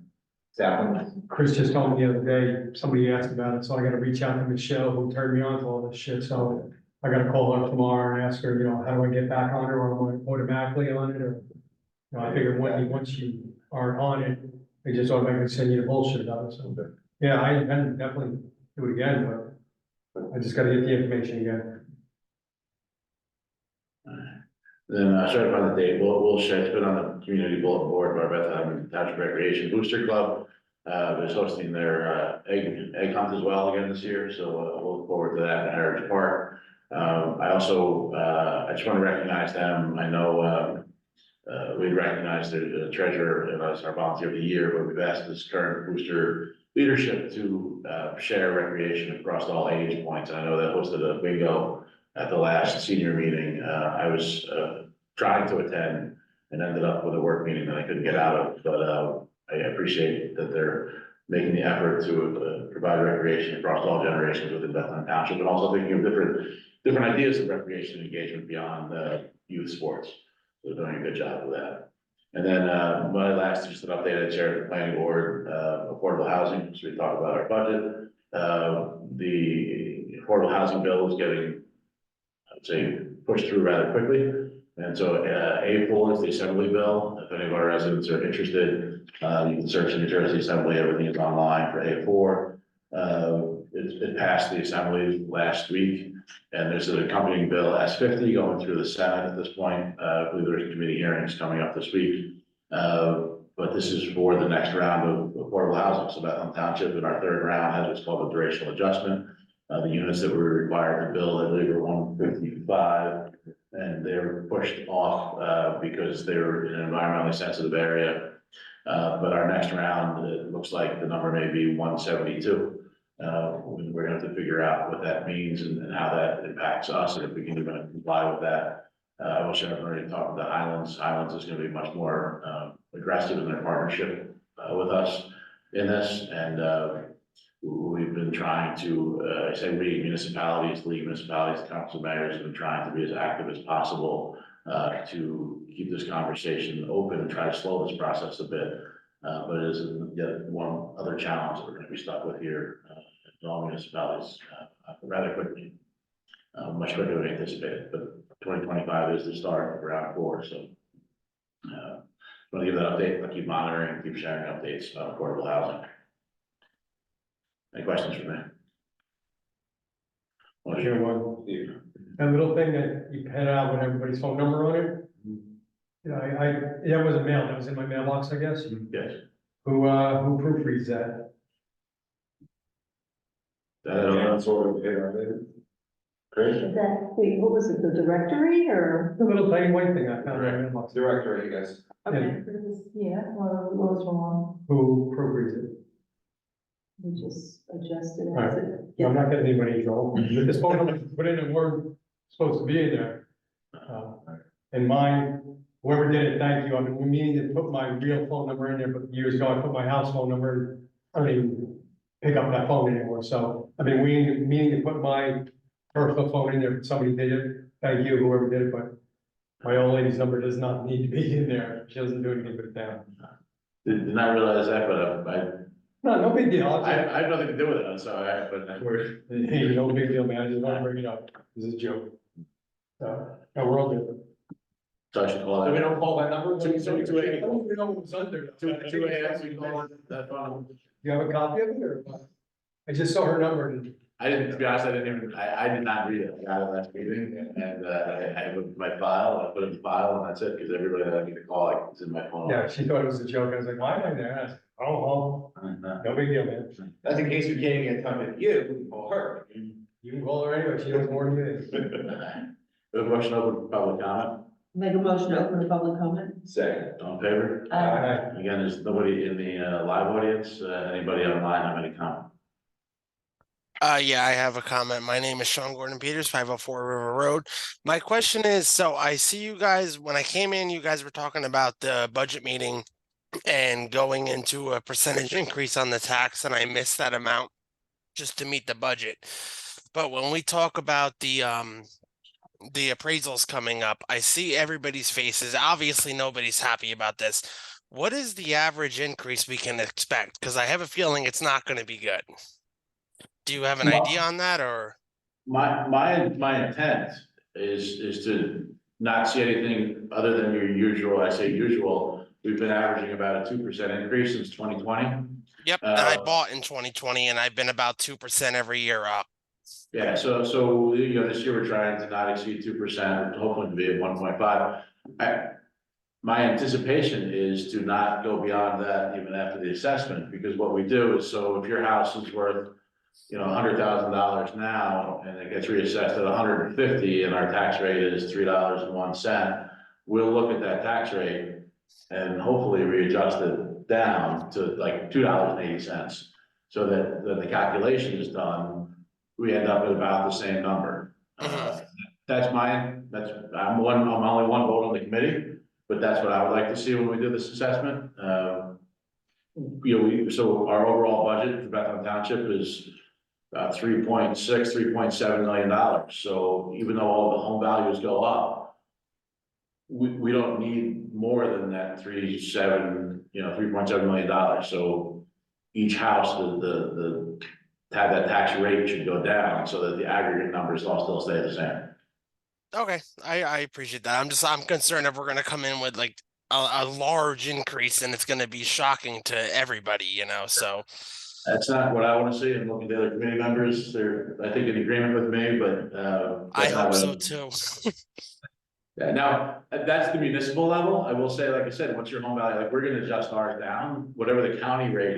sapling? Chris just told me the other day, somebody asked about it, so I gotta reach out to Michelle, who turned me on to all this shit, so I gotta call her tomorrow and ask her, how do I get back on it, or am I automatically on it, or? I figured once you are on it, they just automatically send you the bullshit about it, so. Yeah, I intend to definitely do it again, but I just gotta get the information again. then, sorry about the date, we'll share, it's been on the community bulletin board by Bethlehem Township Recreation Booster Club. Is hosting their, egg hunt as well again this year, so we'll look forward to that in Heritage Park. I also, I just want to recognize them. I know, we recognized the treasurer as our volunteer of the year, but we've asked this current booster leadership to share recreation across all age points. I know that hosted a bingo at the last senior meeting. I was trying to attend and ended up with a work meeting that I couldn't get out of, but I appreciate that they're making the effort to provide recreation across all generations within Bethlehem Township, and also thinking of different ideas of recreation engagement beyond youth sports. So they're doing a good job with that. And then my last, just an update, I chaired the planning board, affordable housing, so we talked about our budget. The affordable housing bill is getting, I'd say, pushed through rather quickly. And so A4 is the assembly bill. If any of our residents are interested, you can search in New Jersey Assembly, everything is online for A4. It passed the assembly last week, and there's an accompanying bill S50 going through the Senate at this point. I believe there's committee hearings coming up this week. But this is for the next round of affordable housing. So Bethlehem Township in our third round has what's called a durational adjustment. The units that were required to build, I believe, were 155, and they were pushed off because they were in an environmentally sensitive area. But our next round, it looks like the number may be 172. We're going to have to figure out what that means and how that impacts us, and if we can even comply with that. I wish I'd already talked to Highlands. Highlands is going to be much more aggressive in their partnership with us in this, and we've been trying to, I say we, municipalities, league municipalities, council mayors have been trying to be as active as possible to keep this conversation open and try to slow this process a bit. But it is yet one other challenge that we're going to be stuck with here in all municipalities rather quickly, much quicker than we anticipated. But 2025 is the start of round 4, so I want to give that update. I'll keep monitoring, keep sharing updates about affordable housing. Any questions for me? Sure, one. That little thing that you pen out with everybody's phone number on it. You know, that wasn't mailed, that was in my mailbox, I guess. Yes. Who proofreads that? Sort of, Chris? Is that, wait, what was it, the directory or? The little tiny white thing I found in my mailbox. Director, I guess. Okay, yeah, well, what was wrong? Who proofreads it? We just adjusted All right. it. I'm not getting anybody in trouble. This phone number put in a word supposed to be in there. And mine, whoever did it, thank you. I've been meaning to put my real phone number in there, but years ago I put my house phone number. I don't even pick up that phone anymore. So I've been meaning to put my personal phone in there. Somebody did it. Thank you, whoever did it, but my old lady's number does not need to be in there. She doesn't do anything but it down. Did not realize that, but No big deal. I have nothing to do with it, so but we're. Hey, no big deal, man. I just want to bring it up. This is a joke. So, no, we're all good. So I should call So we it. don't call that number? Two- two- two- I don't even know what was under. 2 a.m. we call it that phone. You have a copy of it or? I just saw her number and. I didn't, to be honest, I did not read it. I got it last meeting and I have it in my file, I put it in the file and that's it, because everybody that I need to call, like, it's in my phone. Yeah, she thought it was a joke. I was like, why am I there? I said, oh, no big deal, man. That's in case we can't get in touch with you, we can call her. You can call her anyway. She knows more than you. We have a motion open for public comment. Make a motion to open the public comment. Second. All in favor? Again, there's nobody in the live audience. Anybody online have any comment? Yeah, I have a comment. My name is Sean Gordon Peters, 504 River Road. My question is, so I see you guys, when I came in, you guys were talking about the budget meeting and going into a percentage increase on the tax, and I missed that amount just to meet the budget. But when we talk about the appraisals coming up, I see everybody's faces. Obviously, nobody's happy about this. What is the average increase we can expect? Because I have a feeling it's not going to be good. Do you have an idea on that, or? My intent is to not see anything other than your usual. I say usual. We've been averaging about a 2% increase since 2020. Yep, and I bought in 2020, and I've been about 2% every year up. Yeah, so you know, this year we're trying to not exceed 2%, hoping to be at 1.5. My anticipation is to not go beyond that even after the assessment, because what we do is, so if your house is worth, you know, $100,000 now, and it gets reassessed at 150, and our tax rate is $3.01, we'll look at that tax rate and hopefully readjust it down to like $2.80, so that the calculation is done, we end up at about the same number. That's mine, I'm only one vote on the committee, but that's what I would like to see when we do this assessment. So our overall budget for Bethlehem Township is about $3.7 million. So even though all the home values go up, we don't need more than that $3.7 million. So each house, that tax rate should go down so that the aggregate numbers all still stay the same. Okay, I appreciate that. I'm concerned if we're gonna come in with like a large increase and it's gonna be shocking to everybody, so. That's not what I want to see, and looking at the other committee members, they're, I think, in agreement with me, but, I that's not hope what so too. Yeah, now, that's the municipal level. I will say, like I said, what's your home value? Like, we're gonna adjust ours down, whatever the county rate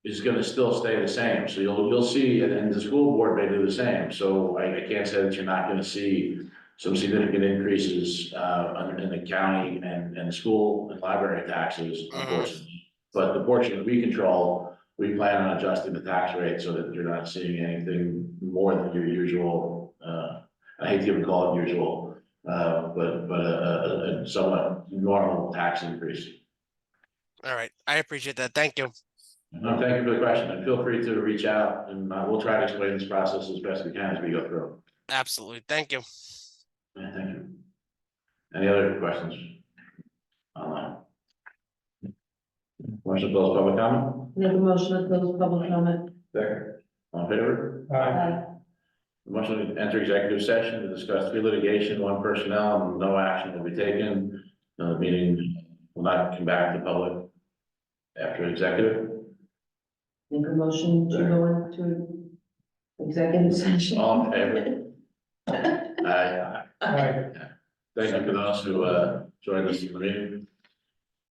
is gonna still stay the same. So you'll see, and the school board may do the same. So I can't say that you're not gonna see some significant increases, in the county and school and library taxes, unfortunately. But the portion that we control, we plan on adjusting the tax rate so that you're not seeing anything more than your usual, I hate to even call it usual, but a somewhat normal tax increase. All right, I appreciate that. Thank you. No, thank you for the question, and feel free to reach out, and we'll try to explain this process as best we can as we go through. Absolutely. Thank you. Yeah, thank you. Any other questions? Online? Motion to close public comment? Make a motion to close public comment. Second. All in favor? Aye. Motion to enter executive session to discuss 3 litigation, 1 personnel, and no action will be taken. The meeting will not come back to public after executive. Make a motion to go into executive session. All in favor? Aye. Aye. Thank you for those who joined us in the meeting.